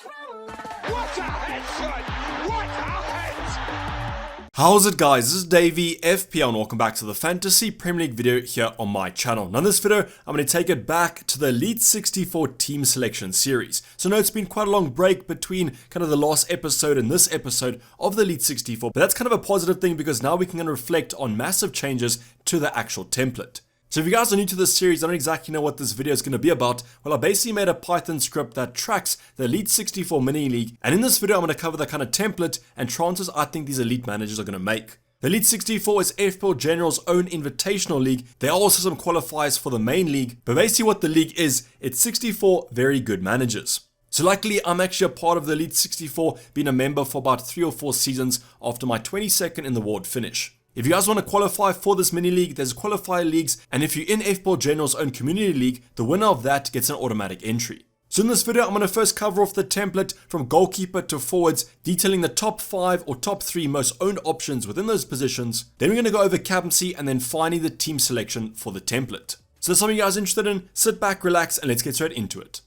What a headshot! What a head! How's it guys, this is Dayvy, FPL, and welcome back to the Fantasy Premier League video here on my channel. Now in this video, I'm going to take it back to the ELITE64 team selection series. So I know it's been quite a long break between kind of the last episode and this episode of the ELITE64, but that's kind of a positive thing because now we can reflect on massive changes to the actual template. So if you guys are new to this series, I don't exactly know what this video is going to be about. Well, I basically made a Python script that tracks the ELITE64 mini league, and in this video I'm going to cover the kind of template and transfers I think these elite managers are going to make. The ELITE64 is FPL General's own invitational league. There are also some qualifiers for the main league, but basically what the league is, it's 64 very good managers. So luckily, I'm actually a part of the ELITE64, being a member for about 3 or 4 seasons after my 22nd in the world finish. If you guys want to qualify for this mini league, there's qualifier leagues, and if you're in FPL General's own community league, the winner of that gets an automatic entry. So in this video, I'm going to first cover off the template from goalkeeper to forwards, detailing the top 5 or top 3 most owned options within those positions. Then we're going to go over captaincy and then finally the team selection for the template. So if something you guys are interested in, sit back, relax, and let's get straight into it.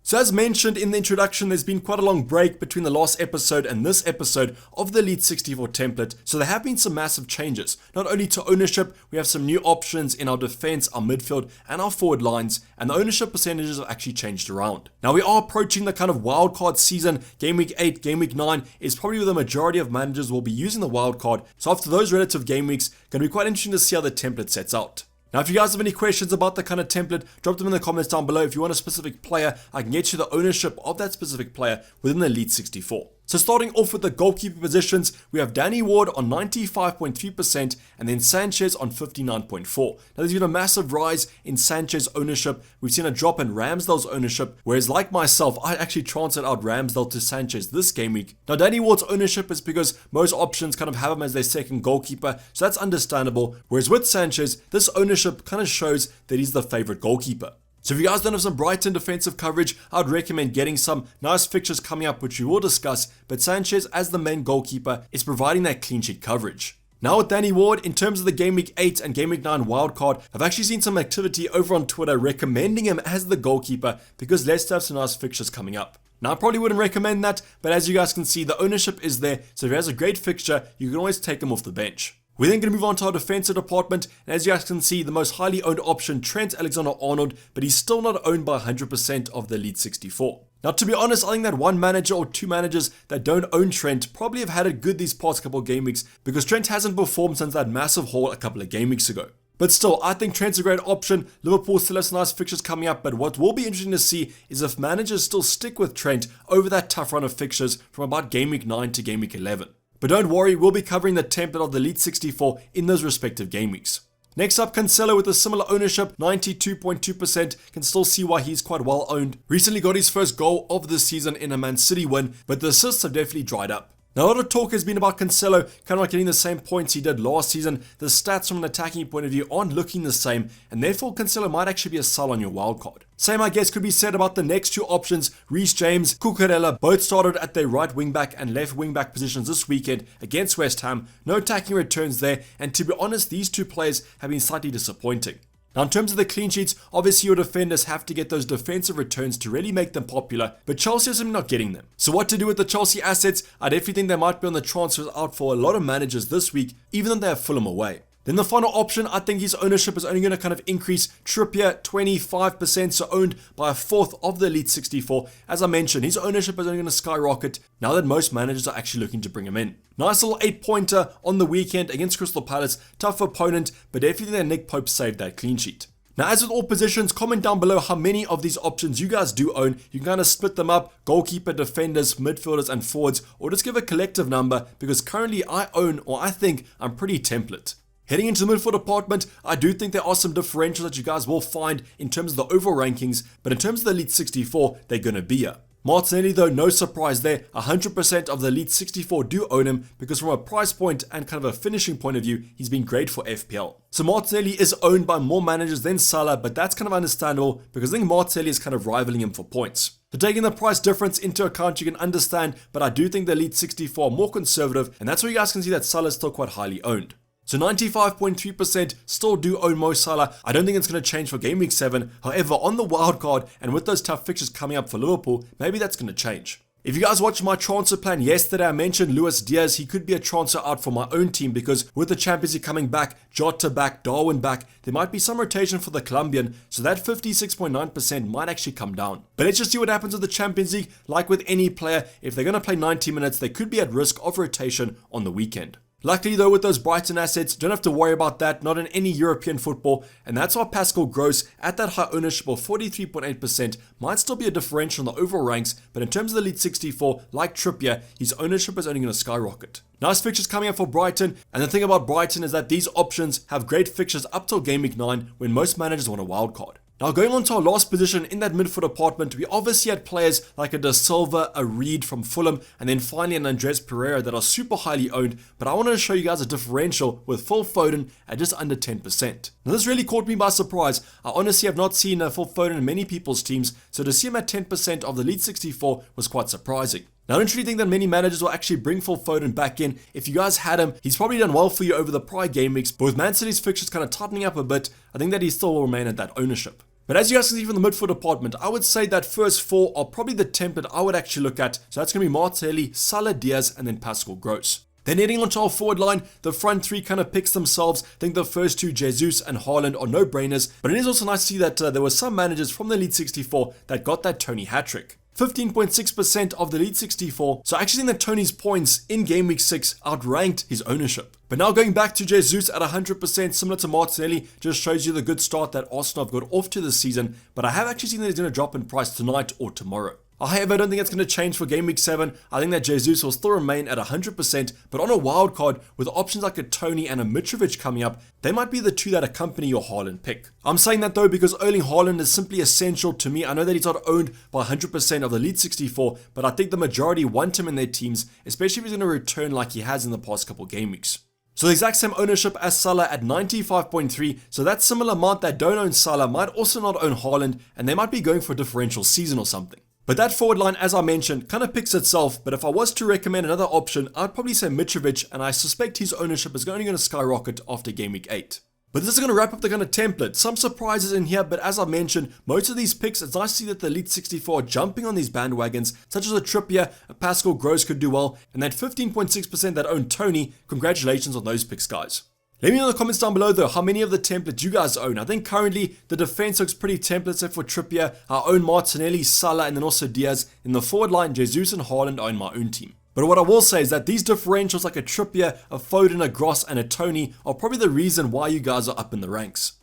So as mentioned in the introduction, there's been quite a long break between the last episode and this episode of the ELITE64 template, so there have been some massive changes. Not only to ownership, we have some new options in our defense, our midfield, and our forward lines, and the ownership percentages have actually changed around. Now we are approaching the kind of wildcard season. Game week 8, game week 9 is probably where the majority of managers will be using the wildcard, so after those relative game weeks, going to be quite interesting to see how the template sets out. Now, if you guys have any questions about the kind of template, drop them in the comments down below. If you want a specific player, I can get you the ownership of that specific player within the ELITE64. So starting off with the goalkeeper positions, we have Danny Ward on 95.3% and then Sanchez on 59.4%. Now there's been a massive rise in Sanchez ownership. We've seen a drop in Ramsdale's ownership, whereas like myself, I actually transferred out Ramsdale to Sanchez this game week. Now Danny Ward's ownership is because most options kind of have him as their second goalkeeper, so that's understandable. Whereas with Sanchez, this ownership kind of shows that he's the favorite goalkeeper. So if you guys don't have some Brighton defensive coverage, I'd recommend getting some nice fixtures coming up, which we will discuss, but Sanchez as the main goalkeeper is providing that clean sheet coverage. Now with Danny Ward, in terms of the Game Week 8 and Game Week 9 wildcard, I've actually seen some activity over on Twitter recommending him as the goalkeeper because Leicester have some nice fixtures coming up. Now I probably wouldn't recommend that, but as you guys can see, the ownership is there, so if he has a great fixture, you can always take him off the bench. We're then going to move on to our defensive department, and as you guys can see, the most highly owned option, Trent Alexander-Arnold, but he's still not owned by 100% of the ELITE64. Now to be honest, I think that one manager or two managers that don't own Trent probably have had it good these past couple of game weeks because Trent hasn't performed since that massive haul a couple of game weeks ago. But still, I think Trent's a great option. Liverpool still has some nice fixtures coming up, but what will be interesting to see is if managers still stick with Trent over that tough run of fixtures from about Game Week 9 to Game Week 11. But don't worry, we'll be covering the template of the ELITE64 in those respective game weeks. Next up, Cancelo with a similar ownership, 92.2%, can still see why he's quite well owned. Recently got his first goal of the season in a Man City win, but the assists have definitely dried up. Now a lot of talk has been about Cancelo kind of like getting the same points he did last season. The stats from an attacking point of view aren't looking the same, and therefore Cancelo might actually be a sell on your wildcard. Same I guess could be said about the next two options. Reece James, Cucurella both started at their right wing back and left wing back positions this weekend against West Ham. No attacking returns there, and to be honest, these two players have been slightly disappointing. Now in terms of the clean sheets, obviously your defenders have to get those defensive returns to really make them popular, but Chelsea is not getting them. So what to do with the Chelsea assets? I definitely think they might be on the transfers out for a lot of managers this week, even though they have Fulham away. Then the final option, I think his ownership is only going to kind of increase. Trippier, 25%, so owned by a fourth of the ELITE64. As I mentioned, his ownership is only going to skyrocket now that most managers are actually looking to bring him in. Nice little 8-pointer on the weekend against Crystal Palace. Tough opponent, but definitely that Nick Pope saved that clean sheet. Now as with all positions, comment down below how many of these options you guys do own. You can kind of split them up, goalkeeper, defenders, midfielders and forwards, or just give a collective number because currently I own, or I think I'm pretty template. Heading into the midfield department, I do think there are some differentials that you guys will find in terms of the overall rankings, but in terms of the ELITE64, they're going to be here. Martinelli though, no surprise there, 100% of the ELITE64 do own him because from a price point and kind of a finishing point of view, he's been great for FPL. So Martinelli is owned by more managers than Salah, but that's kind of understandable because I think Martinelli is kind of rivaling him for points. So taking the price difference into account, you can understand, but I do think the ELITE64 are more conservative, and that's where you guys can see that Salah is still quite highly owned. So 95.3% still do own Mo Salah. I don't think it's going to change for Game Week 7. However, on the wildcard and with those tough fixtures coming up for Liverpool, maybe that's going to change. If you guys watched my transfer plan yesterday, I mentioned Luis Diaz. He could be a transfer out for my own team because with the Champions League coming back, Jota back, Darwin back, there might be some rotation for the Colombian, so that 56.9% might actually come down. But let's just see what happens with the Champions League. Like with any player, if they're going to play 90 minutes, they could be at risk of rotation on the weekend. Luckily though, with those Brighton assets, don't have to worry about that, not in any European football, and that's why Pascal Gross, at that high ownership of 43.8%, might still be a differential in the overall ranks, but in terms of the ELITE64, like Trippier, his ownership is only going to skyrocket. Nice fixtures coming up for Brighton, and the thing about Brighton is that these options have great fixtures up till Game Week 9 when most managers want a wildcard. Now going on to our last position in that midfield department, we obviously had players like a De Silva, a Reed from Fulham, and then finally an Andres Pereira that are super highly owned, but I wanted to show you guys a differential with Phil Foden at just under 10%. Now this really caught me by surprise. I honestly have not seen Phil Foden in many people's teams, so to see him at 10% of the ELITE64 was quite surprising. Now I don't really think that many managers will actually bring Phil Foden back in. If you guys had him, he's probably done well for you over the prior game weeks, but with Man City's fixtures kind of tightening up a bit, I think that he still will remain at that ownership. But as you guys can see from the midfield department, I would say that first four are probably the template I would actually look at. So that's going to be Martinelli, Salah, Diaz, and then Pascal Gross. Then heading onto our forward line, the front three kind of picks themselves. I think the first two, Jesus and Haaland, are no-brainers. But it is also nice to see that there were some managers from the ELITE64 that got that Tony hat-trick. 15.6% of the ELITE64, so I actually think that Tony's points in Game Week 6 outranked his ownership. But now going back to Jesus at 100%, similar to Martinelli, just shows you the good start that Arsenal have got off to this season, but I have actually seen that he's going to drop in price tonight or tomorrow. However, I don't think it's going to change for Game Week 7. I think that Jesus will still remain at 100%, but on a wild card with options like a Tony and a Mitrovic coming up, they might be the two that accompany your Haaland pick. I'm saying that though because Erling Haaland is simply essential to me. I know that he's not owned by 100% of the ELITE64, but I think the majority want him in their teams, especially if he's going to return like he has in the past couple game weeks. So the exact same ownership as Salah at 95.3, so that similar amount that don't own Salah might also not own Haaland, and they might be going for a differential season or something. But that forward line, as I mentioned, kind of picks itself, but if I was to recommend another option, I'd probably say Mitrovic, and I suspect his ownership is only going to skyrocket after Game Week 8. But this is going to wrap up the kind of template. Some surprises in here, but as I mentioned, most of these picks, it's nice to see that the ELITE64 are jumping on these bandwagons, such as a Trippier, a Pascal Gross could do well, and that 15.6% that own Tony. Congratulations on those picks, guys. Let me know in the comments down below though how many of the templates you guys own. I think currently the defense looks pretty template except for Trippier. I own Martinelli, Salah, and then also Diaz. In the forward line, Jesus and Haaland are in my own team. But what I will say is that these differentials like a Trippier, a Foden, a Gross, and a Tony are probably the reason why you guys are up in the ranks.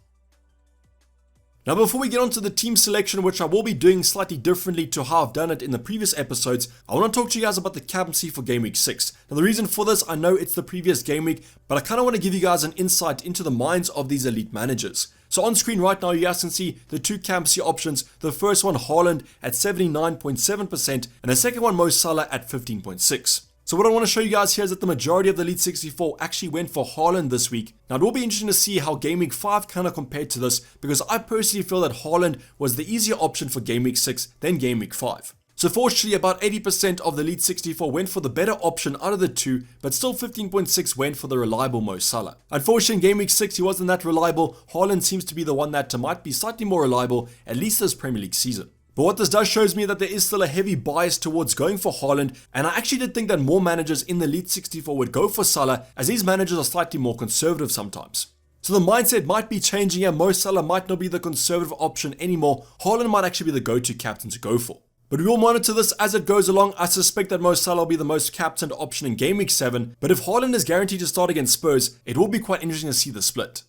Now before we get on to the team selection, which I will be doing slightly differently to how I've done it in the previous episodes, I want to talk to you guys about the captaincy for Game Week 6. Now the reason for this, I know it's the previous game week, but I kind of want to give you guys an insight into the minds of these elite managers. So on screen right now, you guys can see the two captaincy options. The first one, Haaland at 79.7%, and the second one, Mo Salah at 15.6%. So what I want to show you guys here is that the majority of the ELITE64 actually went for Haaland this week. Now it will be interesting to see how Game Week 5 kind of compared to this, because I personally feel that Haaland was the easier option for Game Week 6 than Game Week 5. So fortunately, about 80% of the ELITE64 went for the better option out of the two, but still 15.6 went for the reliable Mo Salah. Unfortunately, in Game Week 6, he wasn't that reliable. Haaland seems to be the one that might be slightly more reliable, at least this Premier League season. But what this does shows me that there is still a heavy bias towards going for Haaland, and I actually did think that more managers in the ELITE64 would go for Salah, as these managers are slightly more conservative sometimes. So the mindset might be changing here. Mo Salah might not be the conservative option anymore. Haaland might actually be the go-to captain to go for. But we will monitor this as it goes along. I suspect that Mo Salah will be the most captained option in Game Week 7, but if Haaland is guaranteed to start against Spurs, it will be quite interesting to see the split.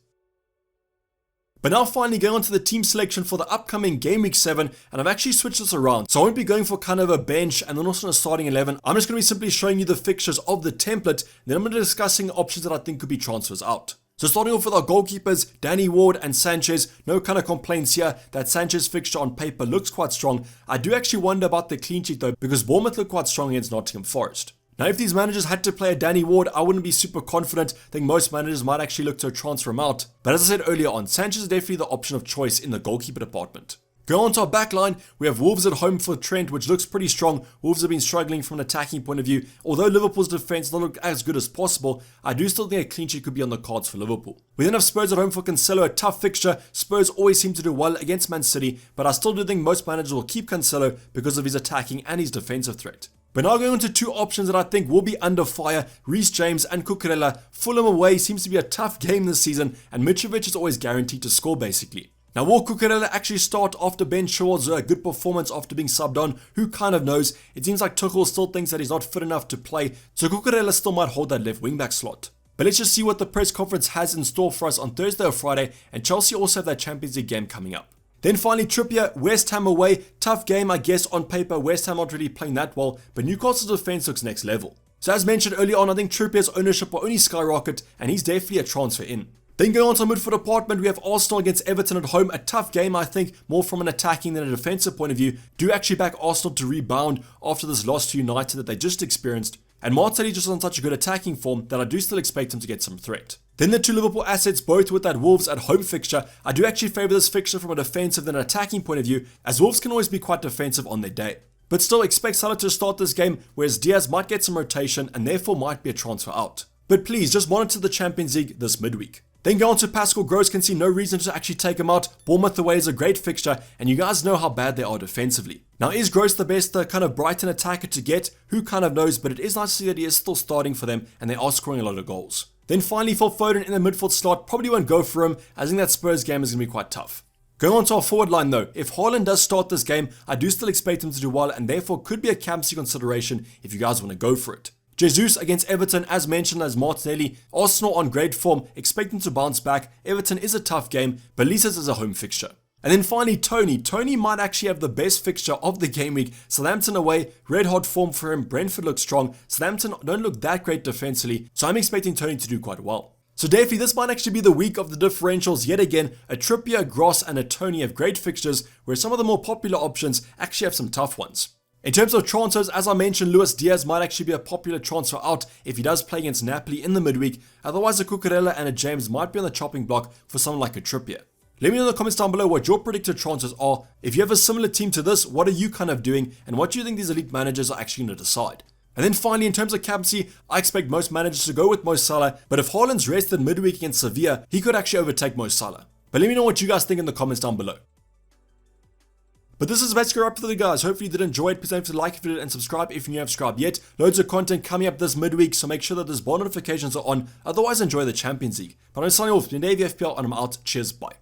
But now finally going on to the team selection for the upcoming Game Week 7, and I've actually switched this around. So I won't be going for kind of a bench and then also a starting 11. I'm just going to be simply showing you the fixtures of the template, then I'm going to be discussing options that I think could be transfers out. So starting off with our goalkeepers, Danny Ward and Sanchez. No kind of complaints here. That Sanchez fixture on paper looks quite strong. I do actually wonder about the clean sheet though, because Bournemouth looked quite strong against Nottingham Forest. Now if these managers had to play a Danny Ward, I wouldn't be super confident. I think most managers might actually look to transfer him out. But as I said earlier on, Sanchez is definitely the option of choice in the goalkeeper department. Go on to our back line, we have Wolves at home for Trent, which looks pretty strong. Wolves have been struggling from an attacking point of view. Although Liverpool's defence does not look as good as possible, I do still think a clean sheet could be on the cards for Liverpool. We then have Spurs at home for Cancelo, a tough fixture. Spurs always seem to do well against Man City, but I still do think most managers will keep Cancelo because of his attacking and his defensive threat. But now going on to two options that I think will be under fire, Reece James and Cucurella. Fulham away seems to be a tough game this season, and Mitrovic is always guaranteed to score basically. Now, will Cucurella actually start after Ben Chilwell's good performance after being subbed on? Who kind of knows? It seems like Tuchel still thinks that he's not fit enough to play, so Cucurella still might hold that left wing-back slot. But let's just see what the press conference has in store for us on Thursday or Friday, and Chelsea also have that Champions League game coming up. Then finally, Trippier, West Ham away. Tough game, I guess, on paper. West Ham not really playing that well, but Newcastle's defense looks next level. So as mentioned earlier on, I think Trippier's ownership will only skyrocket, and he's definitely a transfer in. Then going on to the midfield department, we have Arsenal against Everton at home. A tough game, I think, more from an attacking than a defensive point of view. Do actually back Arsenal to rebound after this loss to United that they just experienced. And Martinelli just on such a good attacking form that I do still expect him to get some threat. Then the two Liverpool assets, both with that Wolves at home fixture. I do actually favour this fixture from a defensive than an attacking point of view, as Wolves can always be quite defensive on their day. But still expect Salah to start this game, whereas Diaz might get some rotation and therefore might be a transfer out. But please, just monitor the Champions League this midweek. Then go on to Pascal Gross, can see no reason to actually take him out. Bournemouth away is a great fixture, and you guys know how bad they are defensively. Now, is Gross the best kind of Brighton attacker to get? Who kind of knows, but it is nice to see that he is still starting for them, and they are scoring a lot of goals. Then finally, Phil Foden in the midfield slot, probably won't go for him. I think that Spurs game is going to be quite tough. Going on to our forward line though, if Haaland does start this game, I do still expect him to do well, and therefore could be a captaincy consideration if you guys want to go for it. Jesus against Everton, as mentioned, as Martinelli. Arsenal on great form, expecting to bounce back. Everton is a tough game, but at least this is a home fixture. And then finally, Tony. Tony might actually have the best fixture of the game week. Southampton away, red hot form for him. Brentford looks strong. Southampton don't look that great defensively, so I'm expecting Tony to do quite well. So definitely, this might actually be the week of the differentials yet again. A Trippier, Gross, and a Tony have great fixtures, where some of the more popular options actually have some tough ones. In terms of transfers, as I mentioned, Luis Diaz might actually be a popular transfer out if he does play against Napoli in the midweek. Otherwise, a Cucurella and a James might be on the chopping block for someone like a Trippier. Let me know in the comments down below what your predicted transfers are. If you have a similar team to this, what are you kind of doing, and what do you think these elite managers are actually going to decide? And then finally, in terms of captaincy, I expect most managers to go with Mo Salah, but if Haaland's rested midweek against Sevilla, he could actually overtake Mo Salah. But let me know what you guys think in the comments down below. But this is basically a wrap for the guys. Hopefully you did enjoy it. Please don't forget to like if you did and subscribe if you haven't subscribed yet. Loads of content coming up this midweek, so make sure that those bell notifications are on. Otherwise, enjoy the Champions League. But I'm signing off. Dayvy FPL, and I'm out. Cheers. Bye.